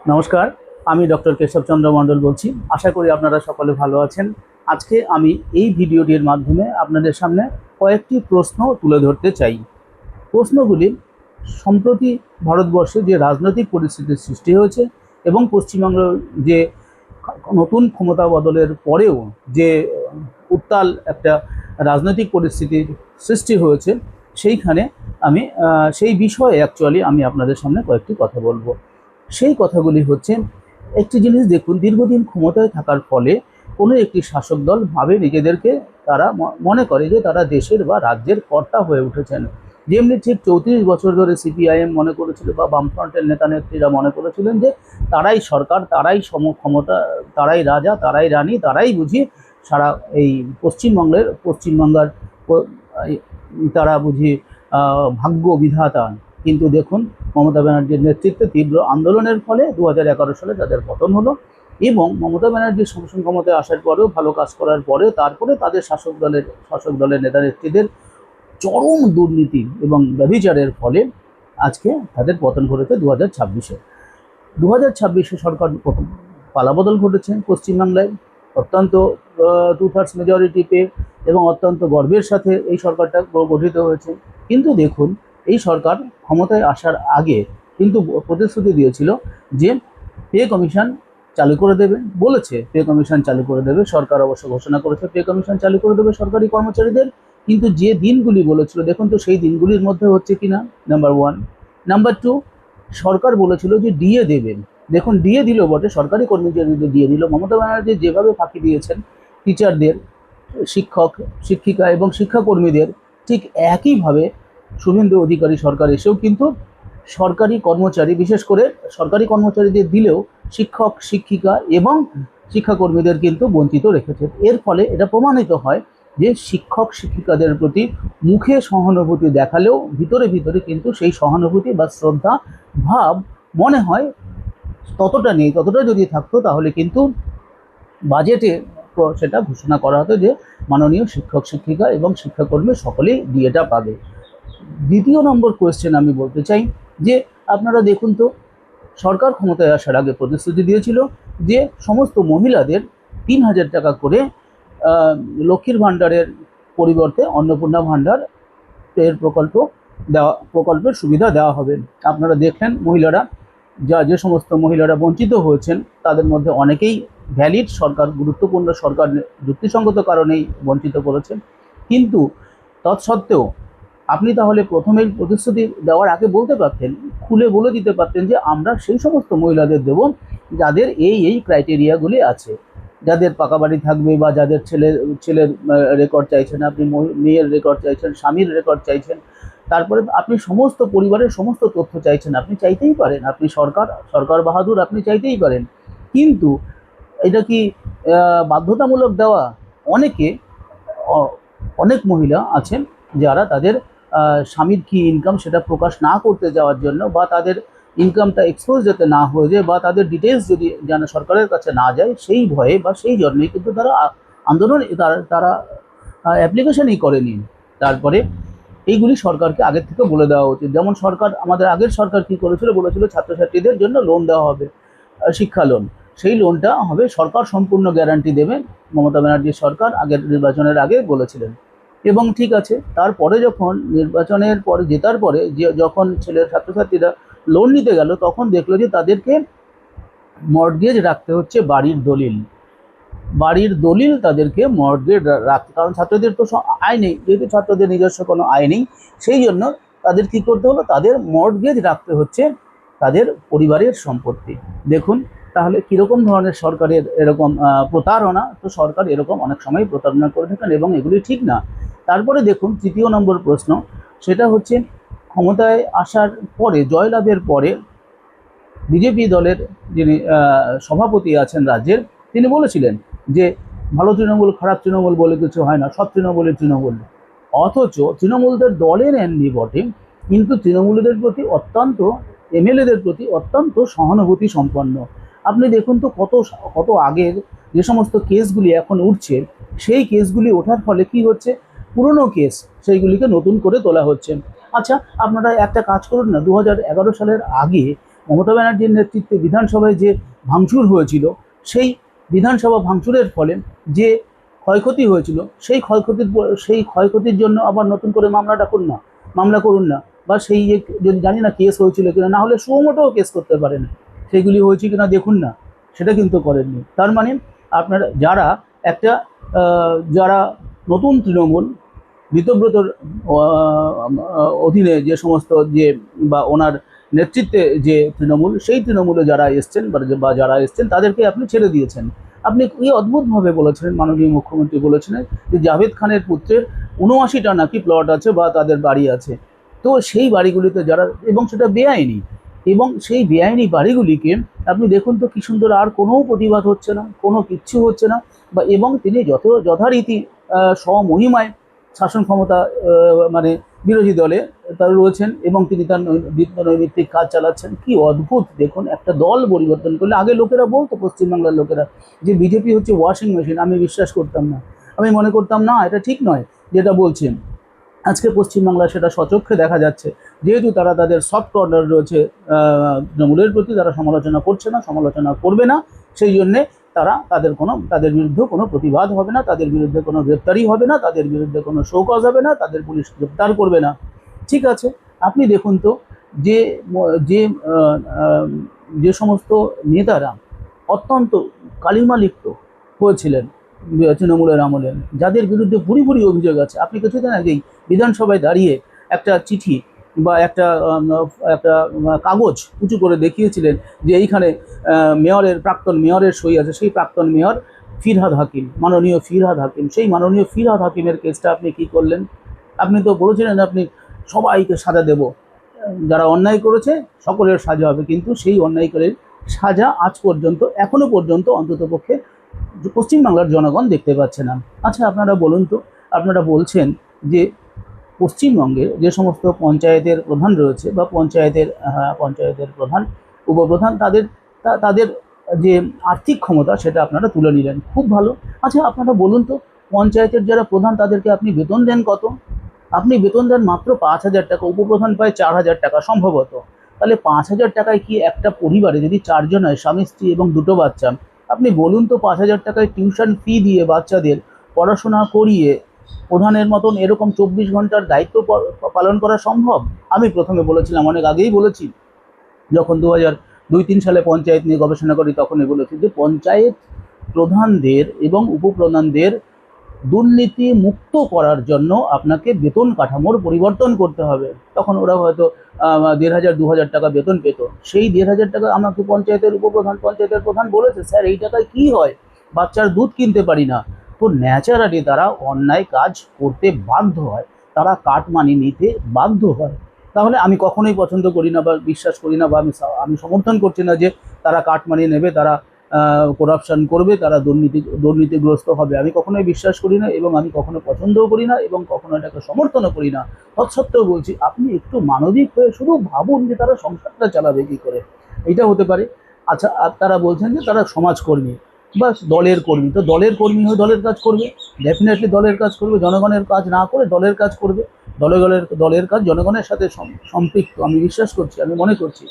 নমস্কার, আমি ডক্টর কেশবচন্দ্র মণ্ডল বলছি। আশা করি আপনারা সকলে ভালো আছেন। আজকে আমি এই ভিডিওটির মাধ্যমে আপনাদের সামনে কয়েকটি প্রশ্ন তুলে ধরতে চাই। প্রশ্নগুলি সম্প্রতি ভারতবর্ষে যে রাজনৈতিক পরিস্থিতির সৃষ্টি হয়েছে এবং পশ্চিমবঙ্গের যে নতুন ক্ষমতা বদলের পরেও যে উত্তাল একটা রাজনৈতিক পরিস্থিতির সৃষ্টি হয়েছে, সেইখানে আমি সেই বিষয়ে অ্যাকচুয়ালি আমি আপনাদের সামনে কয়েকটি কথা বলবো। সেই কথাগুলি হচ্ছে, একটি জিনিস দেখুন, দীর্ঘদিন ক্ষমতায় থাকার ফলে কোনো একটি শাসক দল ভাবে নিজেদেরকে, তারা মনে করে যে তারা দেশের বা রাজ্যের কর্তা হয়ে উঠেছেন। যেমনি ঠিক 34 বছর ধরে সিপিআইএম মনে করেছিল বা বামফ্রন্টের নেতা নেত্রীরা মনে করেছিলেন যে তারাই সরকার, তারাই ক্ষমতা, তারাই রাজা, তারাই রানী, তারাই বুঝি সারা এই পশ্চিমবাংলার তারা বুঝি ভাগ্য বিধাতা। কিন্তু দেখুন, মমতা ব্যানার্জির নেতৃত্বে তীব্র আন্দোলনের ফলে 2011 সালে তাদের পতন হলো এবং মমতা ব্যানার্জির শাসন ক্ষমতায় আসার পরেও, ভালো কাজ করার পরেও, তারপরে তাদের শাসক দলের নেতা নেত্রীদের চরম দুর্নীতি এবং ব্যভিচারের ফলে আজকে তাদের পতন ঘটেছে 2026-এ। 2026-এ সরকার পালাবদল ঘটেছে পশ্চিমবাংলায়, অত্যন্ত 2/3 মেজরিটি পেয়ে এবং অত্যন্ত গর্বের সাথে এই সরকারটা গঠিত হয়েছে। কিন্তু দেখুন, এই সরকার ক্ষমতায় আসার আগে কিন্তু প্রতিশ্রুতি দিয়েছিল যে পে কমিশন চালু করে দেবে, বলেছে পে কমিশন চালু করে দেবে। সরকার অবশ্য ঘোষণা করেছে পে কমিশন চালু করে দেবে সরকারি কর্মচারীদের, কিন্তু যে দিনগুলি বলেছিল দেখুন তো সেই দিনগুলির মধ্যে হচ্ছে কিনা, নাম্বার ওয়ান। নাম্বার টু, সরকার বলেছিল যে ডিএ দেবেন, দেখুন ডিএ দিল বটে, সরকারি কর্মচারীদের দিয়ে দিল। মমতা ব্যানার্জি যেভাবে ফাঁকি দিয়েছেন টিচারদের, শিক্ষক শিক্ষিকা এবং শিক্ষাকর্মীদের, ঠিক একইভাবে শুভেন্দু অধিকারী সরকার এসেও কিন্তু সরকারি কর্মচারী, বিশেষ করে সরকারি কর্মচারীদের দিলেও শিক্ষক শিক্ষিকা এবং শিক্ষাকর্মীদের কিন্তু বঞ্চিত রেখেছে। এর ফলে এটা প্রমাণিত হয় যে শিক্ষক শিক্ষিকাদের প্রতি মুখে সহানুভূতি দেখালেও ভিতরে ভিতরে কিন্তু সেই সহানুভূতি বা শ্রদ্ধা ভাব মনে হয় ততটা নেই। ততটা যদি থাকতো তাহলে কিন্তু বাজেটে সেটা ঘোষণা করা হতো যে মাননীয় শিক্ষক শিক্ষিকা এবং শিক্ষাকর্মী সকলেই ডিএটা পাবে। দ্বিতীয় নম্বর কোয়েশ্চেন আমি বলতে চাই যে আপনারা দেখুন তো, সরকার ক্ষমতায় আসার আগে প্রতিশ্রুতি দিয়েছিল যে সমস্ত মহিলাদের 3,000 টাকা করে লক্ষ্মীর ভাণ্ডারের পরিবর্তে অন্নপূর্ণা ভাণ্ডার এর প্রকল্পের সুবিধা দেওয়া হবে। আপনারা দেখলেন মহিলারা, যে সমস্ত মহিলারা বঞ্চিত হয়েছেন তাদের মধ্যে অনেকেই ভ্যালিড, সরকার গুরুত্বপূর্ণ, সরকার যুক্তিসঙ্গত কারণেই বঞ্চিত করেছেন। কিন্তু তৎসত্ত্বেও আপনি তাহলে প্রথমেই প্রতিশ্রুতি দেওয়ার আগে বলতে পারতেন, খুলে বলে দিতে পারতেন যে আমরা সেই সমস্ত মহিলাদের দেব যাদের এই ক্রাইটেরিয়াগুলি আছে, যাদের পাকা বাড়ি থাকবে বা যাদের ছেলের রেকর্ড চাইছেন আপনি, মেয়ের রেকর্ড চাইছেন, স্বামীর রেকর্ড চাইছেন, তারপরে আপনি সমস্ত পরিবারের সমস্ত তথ্য চাইছেন। আপনি চাইতেই পারেন, আপনি সরকার বাহাদুর, আপনি চাইতেই পারেন। কিন্তু এটা কি বাধ্যতামূলক দেওয়া? অনেকে অনেক মহিলা আছেন যারা তাদের স্বামীর কী ইনকাম সেটা প্রকাশ না করতে যাওয়ার জন্য, বা তাদের ইনকামটা এক্সপোজ যাতে না হয়ে যায়, বা তাদের ডিটেলস যদি যেন সরকারের কাছে না যায়, সেই ভয়ে বা সেই জন্যই কিন্তু তারা আন্দোলন, তারা অ্যাপ্লিকেশনই করেনি। তারপরে এইগুলি সরকারকে আগের থেকে বলে দেওয়া উচিত। যেমন আমাদের আগের সরকার কী করেছিল, বলেছিল ছাত্রছাত্রীদের জন্য লোন দেওয়া হবে, শিক্ষা লোন। সেই লোনটা হবে সরকার সম্পূর্ণ গ্যারান্টি দেবে, মমতা ব্যানার্জির সরকার আগের নির্বাচনের আগে বলেছিলেন। এবং ঠিক আছে, তারপরে যখন নির্বাচনের পরে জেতার পরে যখন ছাত্রছাত্রীরা লোন নিতে গেল, তখন দেখলো যে তাদেরকে মর্টগেজ রাখতে হচ্ছে বাড়ির দলিল তাদেরকে মর্টগেজ রাখতে, কারণ ছাত্রদের তো আয় নেই, যেহেতু ছাত্রদের নিজস্ব কোনো আয় নেই, সেই জন্য তাদের কী করতে হলো, তাদের মর্টগেজ রাখতে হচ্ছে তাদের পরিবারের সম্পত্তি। দেখুন তাহলে কীরকম ধরনের সরকারের এরকম প্রতারণা। তো সরকার এরকম অনেক সময় প্রতারণা করে থাকেন এবং এগুলি ঠিক না। তারপরে দেখুন তৃতীয় নম্বর প্রশ্ন, সেটা হচ্ছে ক্ষমতায় আসার পরে, জয়লাভের পরে বিজেপি দলের যিনি সভাপতি আছেন রাজ্যের, তিনি বলেছিলেন যে ভালো তৃণমূল, খারাপ তৃণমূল বলে কিছু হয় না, সব তৃণমূলের তৃণমূল। অথচ তৃণমূলদের দলে নেননি বটে, কিন্তু তৃণমূলদের প্রতি অত্যন্ত, এমএলএদের প্রতি অত্যন্ত সহানুভূতি সম্পন্ন। আপনি দেখুন তো, কত আগের যে সমস্ত কেসগুলি এখন উঠছে, সেই কেসগুলি ওঠার ফলে কি হচ্ছে, পুরনো কেস সেইগুলিকে নতুন করে তোলা হচ্ছে। আচ্ছা, আপনারা একটা কাজ করুন না, 2011 সালের আগে মমতা ব্যানার্জির নেতৃত্বে বিধানসভায় যে ভাঙচুর হয়েছিল, সেই বিধানসভা ভাঙচুরের ফলে যে ক্ষয়ক্ষতি হয়েছিল, সেই ক্ষয়ক্ষতির জন্য আবার নতুন করে মামলা করুন না, বা সেই যে যদি জানি না কেস হয়েছিল কিনা, না হলে সুমোটোও কেস করতে পারেন, সেগুলি হয়েছে কিনা দেখুন না, সেটা কিন্তু করেননি। তার মানে আপনারা যারা নতুন তৃণমূল, ঋতব্রতর অধীনে যে সমস্ত বা ওনার নেতৃত্বে যে তৃণমূল, সেই তৃণমূলে যারা এসছেন বা যারা এসছেন তাদেরকে আপনি ছেড়ে দিয়েছেন। আপনি এই অদ্ভুতভাবে বলেছিলেন, মাননীয় মুখ্যমন্ত্রী বলেছিলেন যে জাভেদ খানের পুত্রের ৭৯টা নাকি প্লট আছে বা তাদের বাড়ি আছে। তো সেই বাড়িগুলিতে যারা, এবং সেটা বেআইনি, এবং সেই বেআইনি বাড়িগুলিকে আপনি দেখুন তো কি সুন্দর, আর কোনো প্রতিবাদ হচ্ছে না, কোনো কিচ্ছু হচ্ছে না, এবং তিনি যথারীতি স্বমহিমায় শাসন ক্ষমতা, মানে বিরোধী দলে তার রয়েছেন, এবং তিনি তার নৈমিত্তিক কাজ চালাচ্ছেন। কি অদ্ভুত দেখুন, একটা দল পরিবর্তন করলে, আগে লোকেরা বলতো, পশ্চিমবাংলার লোকেরা, যে বিজেপি হচ্ছে ওয়াশিং মেশিন। আমি বিশ্বাস করতাম না, আমি মনে করতাম না এটা ঠিক নয় যেটা বলছেন। আজকে পশ্চিমবাংলা সেটা সচক্ষে দেখা যাচ্ছে, যেহেতু তারা তাদের সফট কর্নার রয়েছে তৃণমূলের প্রতি, তারা সমালোচনা করছে না, সমালোচনা করবে না, সেই জন্যে তাদের বিরুদ্ধে কোনো প্রতিবাদ হবে না, তাদের বিরুদ্ধে কোনো গ্রেপ্তারি হবে না, তাদের বিরুদ্ধে কোনো শোকজ হবে না, তাদের পুলিশ গ্রেপ্তার করবে না। ঠিক আছে, আপনি দেখুন তো যে যে যে সমস্ত নেতারা অত্যন্ত কালিমালিপ্ত হয়েছিলেন তৃণমূলের আমলে, যাদের বিরুদ্ধে ভুরি ভুরি অভিযোগ আছে, আপনি কিছুদিন আগেই বিধানসভায় দাঁড়িয়ে একটা চিঠি বা একটা কাগজ উঁচু করে দেখিয়েছিলেন যে এইখানে প্রাক্তন মেয়রের সই আছে, সেই প্রাক্তন মেয়র ফিরহাদ হাকিম, মাননীয় ফিরহাদ হাকিম। সেই মাননীয় ফিরহাদ হাকিমের কেসটা আপনি কি করলেন? আপনি তো বলেছিলেন আপনি সবাইকে সাজা দেব, যারা অন্যায় করেছে সকলের সাজা হবে, কিন্তু সেই অন্যায়কারীর সাজা আজ পর্যন্ত, এখনো পর্যন্ত অন্ততপক্ষে পশ্চিমবাংলার জনগণ দেখতে পাচ্ছে না। আচ্ছা, আপনারা বলুন তো, আপনারা বলছেন যে পশ্চিমবঙ্গের যে সমস্ত পঞ্চায়েতের প্রধান রয়েছে, বা পঞ্চায়েতের প্রধান, উপপ্রধান, তাদের যে আর্থিক ক্ষমতা সেটা আপনারা তুলে নিলেন, খুব ভালো। আচ্ছা, আপনারা বলুন তো, পঞ্চায়েতের যারা প্রধান তাদেরকে আপনি বেতন দেন কত? আপনি বেতন দেন মাত্র ৫,০০০ টাকা, উপপ্রধান পায় ৪,০০০ টাকা সম্ভবত। তাহলে ৫,০০০ টাকায় কি একটা পরিবারে যদি ৪ জন হয়, স্বামী স্ত্রী এবং ২টো বাচ্চা, আপনি বলুন তো ৫,০০০ টাকায় টিউশন ফি দিয়ে বাচ্চাদের পড়াশোনা করিয়ে প্রধানের মতন এরকম ২৪ ঘন্টার দায়িত্ব পালন করা সম্ভব? আমি প্রথমে বলেছিলাম, অনেক আগেই বলেছি, যখন ২০০২-৩ সালে পঞ্চায়েত নিয়ে গবেষণা করি, তখনই বলেছি যে পঞ্চায়েত প্রধানদের এবং উপপ্রধানদের দুর্নীতি মুক্ত করার জন্য আপনাকে বেতন কাঠামোর পরিবর্তন করতে হবে। তখন ওরা হয়তো ১,৫০০-২,০০০ টাকা বেতন পেত। সেই ১,৫০০ টাকা আমাকে পঞ্চায়েতের প্রধান বলেছে, স্যার এই টাকায় কি হয়, বাচ্চার দুধ কিনতে পারি না। তো ন্যাচারালি তারা অন্যায় কাজ করতে বাধ্য হয়, তারা কাটমানি নিতে বাধ্য হয়। তাহলে আমি কখনোই পছন্দ করি না বা বিশ্বাস করি না, বা আমি সমর্থন করছি না যে তারা কাটমানি নেবে, তারা করাপশন করবে, তারা দুর্নীতিগ্রস্ত হবে। আমি কখনোই বিশ্বাস করি না, এবং আমি কখনো পছন্দও করি না, এবং কখনো এটাকে সমর্থনও করি না। তৎসত্ত্বেও বলছি, আপনি একটু মানবিক হয়ে শুধু ভাবুন যে তারা সংসারটা চালাবে কী করে, এইটা হতে পারে। আচ্ছা, আর তারা বলছেন যে তারা সমাজকর্মী বা দলের কর্মী, তো দলের কর্মী হয়ে দলের কাজ করবে, ডেফিনেটলি দলের কাজ করবে, জনগণের কাজ না করে দলের কাজ করবে। দলের কাজ জনগণের সাথে সম্পৃক্ত, আমি বিশ্বাস করছি, আমি মনে করছি,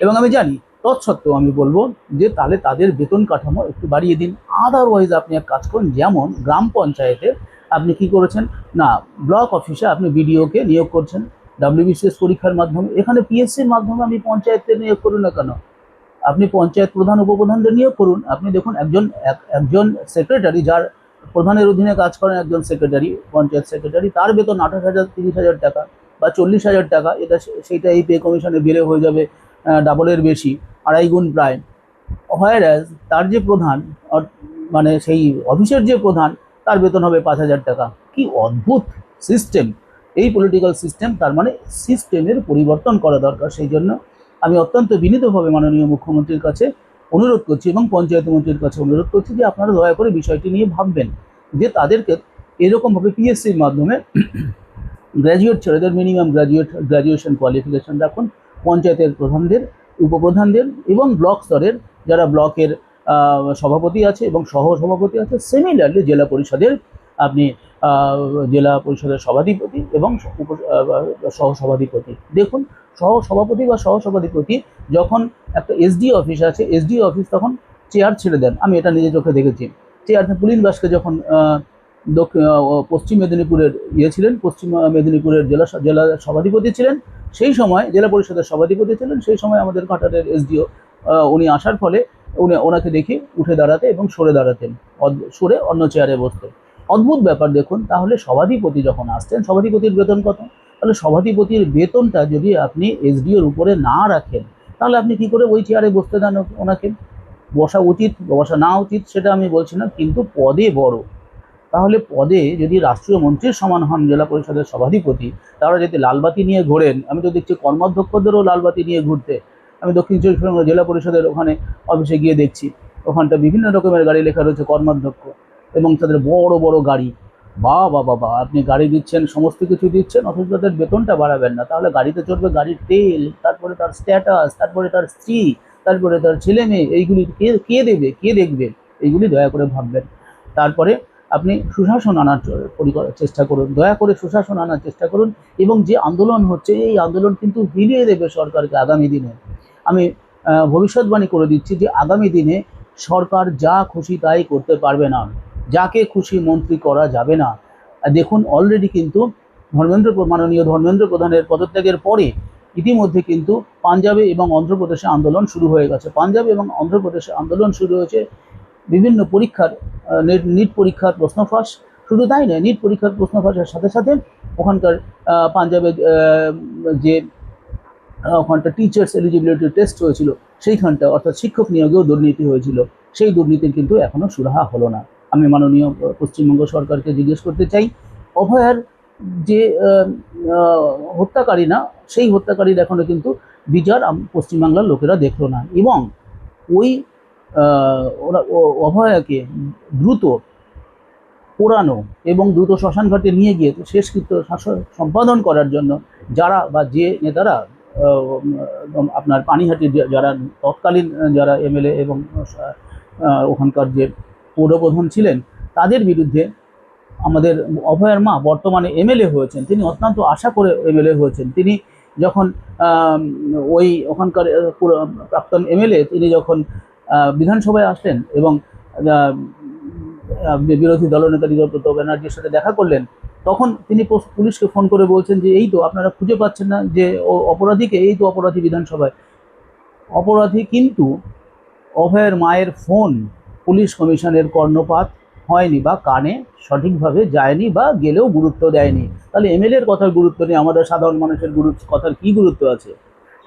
এবং আমি জানি। তৎসত্ত্বেও আমি বলবো যে তাহলে তাদের বেতন কাঠামো একটু বাড়িয়ে দিন। আদারওয়াইজ আপনি এক কাজ করুন, যেমন গ্রাম পঞ্চায়েতে আপনি কি করেছেন না, ব্লক অফিসে আপনি বিডিওকে নিয়োগ করছেন WBCS পরীক্ষার মাধ্যমে, এখানে PSCর মাধ্যমে আপনি পঞ্চায়েতে নিয়োগ করুন না কেন? আপনি পঞ্চায়েত প্রধান উপপ্রধানদের নিয়োগ করুন। আপনি দেখুন, একজন সেক্রেটারি, যার প্রধানের অধীনে কাজ করেন একজন সেক্রেটারি, পঞ্চায়েত সেক্রেটারি, তার বেতন ২৮,০০০, ৩০,০০০ টাকা বা 40,০০০ টাকা। সেইটা এই পে কমিশনে বেড়ে হয়ে যাবে ডাবলের বেশি, ২.৫ গুণ প্রায়। হোয়ারঅ্যাজ তার যে প্রধান, মানে সেই অফিসের যে প্রধান, তার বেতন হবে ৫,০০০ টাকা। কি অদ্ভুত সিস্টেম এই পলিটিক্যাল সিস্টেম! তার মানে সিস্টেমের পরিবর্তন করা দরকার। সেই জন্য আমি অত্যন্ত বিনীতভাবে মাননীয় মুখ্যমন্ত্রীর কাছে অনুরোধ করছি, এবং পঞ্চায়েত মন্ত্রীর কাছে অনুরোধ করছি, যে আপনারা দয়া করে বিষয়টি নিয়ে ভাববেন, যে তাদেরকে এরকমভাবে PSCর মাধ্যমে গ্র্যাজুয়েট ছেলেদের মিনিমাম গ্র্যাজুয়েশন কোয়ালিফিকেশন রাখুন, পঞ্চায়েতের প্রধানদের, উপপ্রধানদের, এবং ব্লক স্তরের যারা ব্লকের সভাপতি আছে এবং সহ সভাপতি আছে, সিমিলারলি জেলা পরিষদের আপনি জেলা পরিষদের সভাধিপতি এবং সহসভাধিপতি। দেখুন, সহসভাপতি বা সহসভাধিপতি যখন একটা এসডি অফিস আছে, এসডি অফিস তখন চেয়ার ছেড়ে দেন। আমি এটা নিজে চোখে দেখেছি। চেয়ার পুলিন দাসকে যখন পশ্চিম মেদিনীপুরের ছিলেন, পশ্চিম মেদিনীপুরের জেলা সভাধিপতি ছিলেন, সেই সময় জেলা পরিষদের সভাধিপতি ছিলেন, সেই সময় আমাদের ঘাটালের এসডিও উনি আসার ফলে ওনাকে দেখে উঠে দাঁড়াতে এবং সরে দাঁড়াতেন, সরে অন্য চেয়ারে বসতেন। অদ্ভুত ব্যাপার দেখুন। তাহলে সভাধিপতি যখন আসতেন, সভাধিপতির বেতন কত? তাহলে সভাধিপতির বেতনটা যদি আপনি এসডিওর উপরে না রাখেন, তাহলে আপনি কি করে ওই চেয়ারে বসতে দেন ওনাকে? বসা উচিত, বসা না উচিত সেটা আমি বলছি না, কিন্তু পদে বড়। তাহলে পদে যদি রাষ্ট্রীয় মন্ত্রীর সমান হন জেলা পরিষদের সভাধিপতি, তারা যদি লালবাতি নিয়ে ঘোরেন, আমি তো দেখছি কর্মাধ্যক্ষদেরও লালবাতি নিয়ে ঘুরতে। আমি দক্ষিণ চব্বিশ পরগনা জেলা পরিষদের ওখানে অফিসে গিয়ে দেখছি, ওখানটা বিভিন্ন রকমের গাড়ি লেখা রয়েছে কর্মাধ্যক্ষ, এবং তাদের বড় বড় গাড়ি। বা আপনি গাড়ি দিচ্ছেন, সমস্ত কিছু দিচ্ছেন, অথচ তাদের বেতনটা বাড়াবেন না। তাহলে গাড়িতে চড়বে গাড়ির তেল, তারপরে তার স্ট্যাটাস, তারপরে তার স্ত্রী, তারপরে তার ছেলে মেয়ে, এইগুলি কে দেবে, কে দেখবে? এইগুলি দয়া করে ভাববেন। তারপরে আপনি সুশাসন আনার চেষ্টা করুন, দয়া করে সুশাসন আনার চেষ্টা করুন। এবং যে আন্দোলন হচ্ছে, এই আন্দোলন কিন্তু হিলিয়ে দেবে সরকারকে আগামী দিনে। আমি ভবিষ্যৎবাণী করে দিচ্ছি যে আগামী দিনে সরকার যা খুশি তাই করতে পারবে না, যাকে খুশি মন্ত্রী করা যাবে না। দেখুন, অলরেডি কিন্তু মাননীয় ধর্মেন্দ্র প্রধানের পদত্যাগের পরে ইতিমধ্যে কিন্তু পাঞ্জাবে এবং অন্ধ্রপ্রদেশে আন্দোলন শুরু হয়ে গেছে। পাঞ্জাব এবং অন্ধ্রপ্রদেশে আন্দোলন শুরু হয়েছে বিভিন্ন পরীক্ষার, নিট পরীক্ষার প্রশ্ন ফাঁস। শুধু তাই নয়, নিট পরীক্ষার প্রশ্ন ফাঁসের সাথে সাথে ওখানকার পাঞ্জাবের যে ওখানটা টিচার্স এলিজিবিলিটি টেস্ট হয়েছিল, সেইখানটা অর্থাৎ শিক্ষক নিয়োগেও দুর্নীতি হয়েছিল। সেই দুর্নীতির কিন্তু এখনও সুরাহা হলো না। আমি মাননীয় পশ্চিমবঙ্গ সরকারকে জিজ্ঞেস করতে চাই, অভয়ার যে হত্যাকারী না, সেই হত্যাকারীর এখনও কিন্তু বিচার পশ্চিমবাংলার লোকেরা দেখলো না। এবং ওই ওরা অভয়াকে দ্রুত পোড়ানো এবং দ্রুত শ্মশানঘাটে নিয়ে গিয়ে শেষকৃত্য সম্পাদন করার জন্য যারা বা যে নেতারা আপনার পানিহাটির যারা তৎকালীন যারা এমএলএ এবং ওখানকার যে পৌরপ্রধান ছিলেন, তাদের বিরুদ্ধে আমাদের অভয়ার মা বর্তমানে এমএলএ হয়েছেন। তিনি অত্যন্ত আশা করে এমএলএ হয়েছেন। তিনি যখন ওই ওখানকার প্রাক্তন এমএলএ, তিনি যখন বিধানসভায় আসলেন এবং বিরোধী দলনেতা নীলব্রত ব্যানার্জির সাথে দেখা করলেন, তখন তিনি পুলিশকে ফোন করে বলছেন যে এই তো আপনারা খুঁজে পাচ্ছেন না যে অপরাধীকে, এই তো অপরাধী বিধানসভায়। অপরাধী কিন্তু অভয়ের মায়ের ফোন পুলিশ কমিশনের কর্ণপাত হয়নি বা কানে সঠিকভাবে যায়নি বা গেলেও গুরুত্ব দেয়নি। তাহলে এমএলএর কথার গুরুত্ব নেই, আমাদের সাধারণ মানুষের কথার কী গুরুত্ব আছে?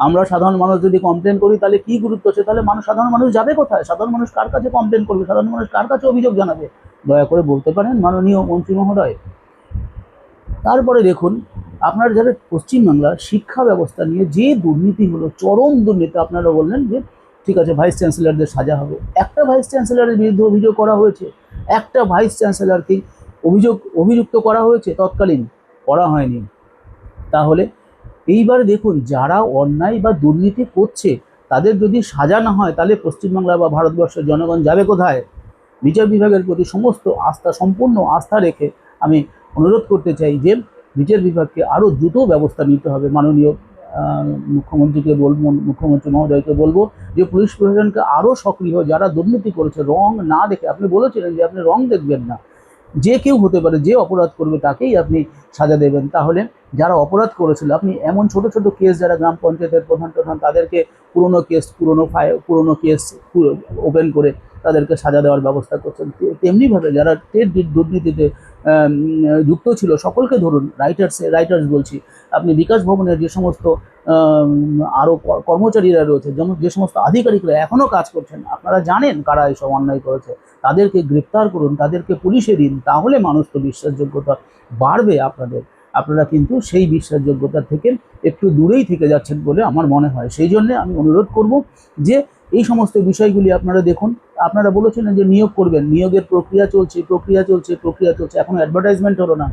আমরা সাধারণ মানুষ যদি কমপ্লেন করি তাহলে কী গুরুত্ব আছে? তাহলে সাধারণ মানুষ যাবে কোথায়? সাধারণ মানুষ কার কাছে কমপ্লেন করবে? সাধারণ মানুষ কার কাছে অভিযোগ জানাবে? দয়া করে বলতে পারেন মাননীয় মন্ত্রী মহোদয়। তারপরে দেখুন, আপনার যারা পশ্চিমবাংলার শিক্ষা ব্যবস্থা নিয়ে যে দুর্নীতি হলো, চরম দুর্নীতি। আপনারা বললেন যে ঠিক আছে ভাইস চ্যান্সেলরদের সাজা হবে, একটা ভাইস চ্যান্সেলরের বিরুদ্ধে অভিযোগ করা হয়েছে, একটা ভাইস চ্যান্সেলরকে অভিযুক্ত করা হয়েছে, তৎকালীন করা হয়নি। তাহলে এইবার দেখুন, যারা অন্যায় বা দুর্নীতি করছে তাদের যদি সাজা না হয়, তাহলে পশ্চিমবাংলা বা ভারতবর্ষের জনগণ যাবে কোথায়? বিচার বিভাগের প্রতি সমস্ত আস্থা, সম্পূর্ণ আস্থা রেখে আমি অনুরোধ করতে চাই যে বিচার বিভাগকে আরও দ্রুত ব্যবস্থা নিতে হবে। মাননীয় মুখ্যমন্ত্রীকে বলবো, মুখ্যমন্ত্রী মহোদয়কে বলবো যে পুলিশ প্রশাসনকে আরও সক্রিয়, যারা দুর্নীতি করেছে রং না দেখে, আপনি বলেছিলেন যে আপনি রং দেখবেন না, যে কেউ হতে পারে, যে অপরাধ করবে তাকেই আপনি সাজা দেবেন। তাহলে যারা অপরাধ করেছিল, আপনি এমন ছোট ছোট কেস, যারা গ্রাম পঞ্চায়েতের প্রধান তাদেরকে পুরনো কেস ওপেন করে তাদেরকে সাজা দেওয়ার ব্যবস্থা করছেন। তেমনিভাবে যারা টেট দুর্নীতিতে যুক্ত ছিল সকলকে ধরুন, রাইটার্স বলছি, আপনি বিকাশ ভবনের যে সমস্ত আরও কর্মচারীরা রয়েছে, যেমন যে সমস্ত আধিকারিকরা এখনও কাজ করছেন, আপনারা জানেন কারা এসব অন্যায় করেছে, তাদেরকে গ্রেপ্তার করুন, তাদেরকে পুলিশে দিন। তাহলে মানুষ তো বিশ্বাসযোগ্যতা বাড়বে আপনারা কিন্তু সেই বিশ্বাসযোগ্যতা থেকে একটু দূরেই থেকে যাচ্ছেন বলে আমার মনে হয়। সেই জন্যে আমি অনুরোধ করব যে এই সমস্ত বিষয়গুলি আপনারা দেখুন। আপনারা বলেছিলেন যে নিয়োগ করবেন, নিয়োগের প্রক্রিয়া চলছে, এখনও অ্যাডভার্টাইজমেন্ট হলো না।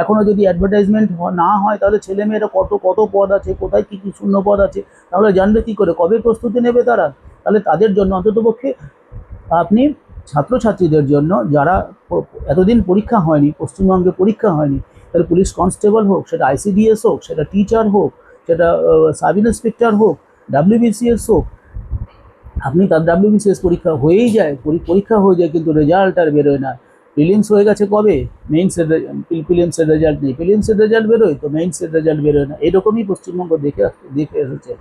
এখনও যদি অ্যাডভার্টাইজমেন্ট না হয়, তাহলে ছেলেমেয়েরা কত পদ আছে, কোথায় কী শূন্য পদ আছে, তাহলে জানবে কী করে? কবে প্রস্তুতি নেবে তারা? তাহলে তাদের জন্য অন্ততপক্ষে আপনি ছাত্রছাত্রীদের জন্য যারা এতদিন পরীক্ষা হয়নি, পশ্চিমবঙ্গে পরীক্ষা হয়নি, তাহলে পুলিশ কনস্টেবল হোক, সেটা আইসিডিএস হোক, সেটা টিচার হোক, সেটা সাব ইন্সপেক্টর হোক, ডাব্লিউবিসিএস হোক, আপনি তার ডাব্লিউবিসিএস পরীক্ষা হয়েই যায়, পরীক্ষা হয়ে যায়, কিন্তু রেজাল্ট আর বেরোয় না। প্রিলিমস হয়ে গেছে কবে, মেইনসের প্রিলিমসের রেজাল্ট নেই, প্রিলিমসের রেজাল্ট বেরোয় তো মেইনসের রেজাল্ট বেরোয় না। এরকমই পশ্চিমবঙ্গ দেখে এসেছে।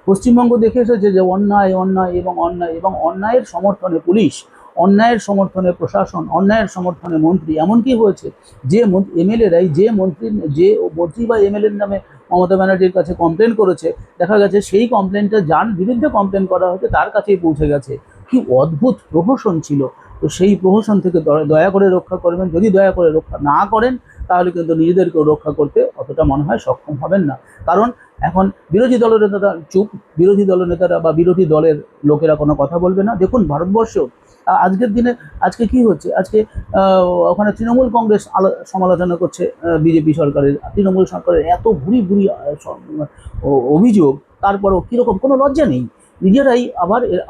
পশ্চিমবঙ্গ দেখে এসেছে যে অন্যায় অন্যায় এবং অন্যায়, এবং অন্যায়ের সমর্থনে পুলিশ, অন্যায়ের সমর্থনে প্রশাসন, অন্যায়ের সমর্থনে মন্ত্রী। এমনকি হয়েছে যে এমএলএরাই যে মন্ত্রী বা এমএলএর নামে মমতা ব্যানার্জির কাছে কমপ্লেন করেছে, দেখা গেছে সেই কমপ্লেনটা যার বিরুদ্ধে কমপ্লেন করা হয়েছে তার কাছেই পৌঁছে গেছে। কি অদ্ভুত প্রহসন ছিল। তো সেই প্রহসন থেকে দয়া করে রক্ষা করবেন। যদি দয়া করে রক্ষা না করেন, তাহলে কিন্তু নিজেদেরকেও রক্ষা করতে অতটা মনে হয় সক্ষম হবেন না। কারণ এখন বিরোধী দলের নেতারা চুপ, বিরোধী দলের নেতারা বা বিরোধী দলের লোকেরা কোনো কথা বলবে না। দেখুন ভারতবর্ষ আজকের দিনে আজকে কি হচ্ছে, আজকে ওখানে তৃণমূল কংগ্রেস সমালোচনা করছে বিজেপি সরকারের, তৃণমূল সরকারের এত ভুরি ভুরি অভিযোগ, তারপরেও কীরকম কোনো লজ্জা নেই। নিজেরাই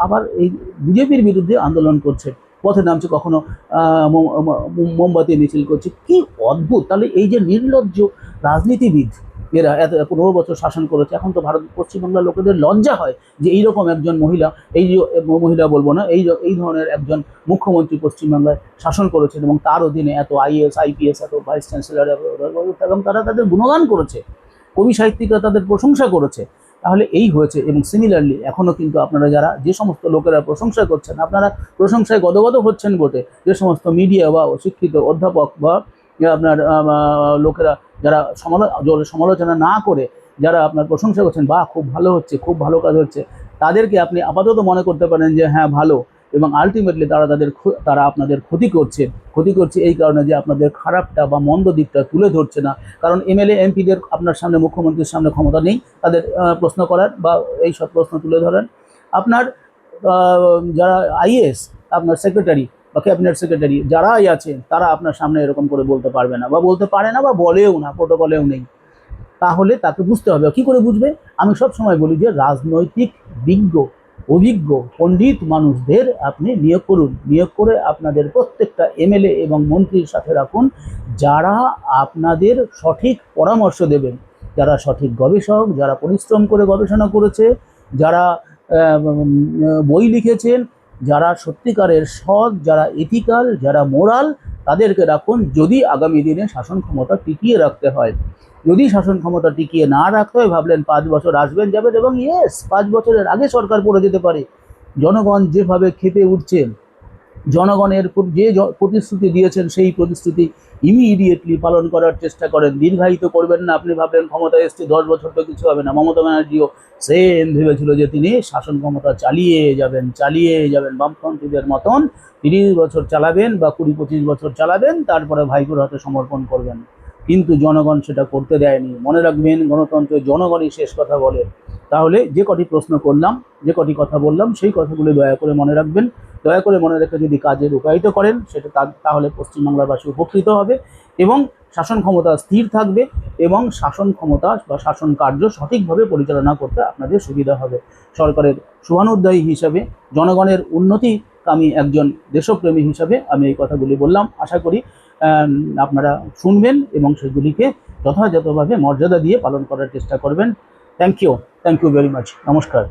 আবার এই বিজেপির বিরুদ্ধে আন্দোলন করছে, পথে নামছে, কখনো মোমবাতি মিছিল করছে। কি অদ্ভুত! তাহলে এই যে নির্লজ্জ রাজনীতিবিদ, এরা এত 15 বছর শাসন করেছে, এখন তো পশ্চিমবাংলার লোকেদের লজ্জা হয় যে এইরকম একজন মহিলা, মহিলা বলবো না, এই ধরনের একজন মুখ্যমন্ত্রী পশ্চিমবাংলায় শাসন করেছেন, এবং তার অধীনে এত আইএএস আইপিএস, এত ভাইস চ্যান্সেলর, এবং তারা তাদের গুণগান করেছে, কবি সাহিত্যিকরা তাদের প্রশংসা করেছে। তাহলে এই হয়েছে। এবং সিমিলারলি এখনও কিন্তু আপনারা যারা যে সমস্ত লোকেরা প্রশংসা করছেন, আপনারা প্রশংসায় গদগদ হচ্ছেন বটে, যে সমস্ত মিডিয়া বা শিক্ষিত অধ্যাপক বা আপনার লোকেরা যারা সমালোচনা না করে যারা আপনার প্রশংসা করছেন, বা খুব ভালো হচ্ছে, খুব ভালো কাজ হচ্ছে, তাদেরকে আপনি আপাতত মনে করতে পারেন যে হ্যাঁ ভালো, এবং আলটিমেটলি তারা আপনাদের ক্ষতি করছে এই কারণে যে আপনাদের খারাপটা বা মন্দ দিকটা তুলে ধরছে না। কারণ এমএলএ এমপিদের আপনার সামনে, মুখ্যমন্ত্রীর সামনে ক্ষমতা নেই তাদের প্রশ্ন করার বা এই সব প্রশ্ন তুলে ধরেন। আপনার যারা আইএএস, আপনার সেক্রেটারি বা ক্যাবিনেট সেক্রেটারি যারাই আছে, তারা আপনার সামনে এরকম করে বলতে পারবে না, বা বলতে পারে না, বা বলেও না, প্রোটোকলেও নেই। তাহলে তাকে বুঝতে হবে। কি করে বুঝবে? আমি সব সময় বলি যে রাজনৈতিক অভিজ্ঞ পণ্ডিত মানুষদের আপনি নিয়োগ করুন, নিয়োগ করে আপনাদের প্রত্যেকটা এমএলএ এবং মন্ত্রীর সাথে রাখুন, যারা আপনাদের সঠিক পরামর্শ দেবেন, যারা সঠিক গবেষক, যারা পরিশ্রম করে গবেষণা করেছে, যারা বই লিখেছেন, যারা সত্যিকারের সৎ, যারা এথিক্যাল, যারা মোরাল, তাদেরকে রাখুন। যদি আগামী দিনে শাসন ক্ষমতা টিকিয়ে রাখতে হয়, যদি শাসন ক্ষমতা টিকিয়ে না রাখতে হয়, ভাবলেন 5 বছর আসবেন যাবেন, এবং 5 বছরের আগে সরকার পড়ে যেতে পারে। জনগণ যেভাবে খেপে উঠছেন, জনগণের যে প্রতিশ্রুতি দিয়েছেন সেই প্রতিশ্রুতি ইমিডিয়েটলি পালন করার চেষ্টা করেন, দীর্ঘায়িত করবেন না। আপনি ভাবলেন ক্ষমতায় এসছে 10 বছর তো কিছু হবে না। মমতা ব্যানার্জিও সেম ভেবেছিল যে তিনি শাসন ক্ষমতা চালিয়ে যাবেন বামপন্থীদের মতন 30 বছর চালাবেন বা 20-25 বছর চালাবেন, তারপরে ভাইপোর হাতে সমর্পণ করবেন। কিন্তু জনগণ সেটা করতে দেয়নি। মনে রাখবেন, গণতন্ত্রে জনগণই শেষ কথা বলে। তাহলে যে কটি প্রশ্ন করলাম, যে কটি কথা বললাম, সেই কথাগুলো দয়া করে মনে রাখবেন। দয়া করে মনে রেখে যদি কাজে রূপায়িত করেন, সেটা তাহলে পশ্চিমবাংলাবাসী উপকৃত হবে, এবং শাসন ক্ষমতা স্থির থাকবে, এবং শাসন ক্ষমতা বা শাসন কার্য সঠিকভাবে পরিচালনা করতে আপনাদের সুবিধা হবে। সরকারের শুভানুধ্যায়ী হিসাবে, জনগণের উন্নতিকামী একজন দেশপ্রেমী হিসাবে আমি এই কথাগুলি বললাম। আশা করি আপনারা শুনবেন এবং সেগুলিকে যথাযথভাবে মর্যাদা দিয়ে পালন করার চেষ্টা করবেন। Thank you very much. নমস্কার।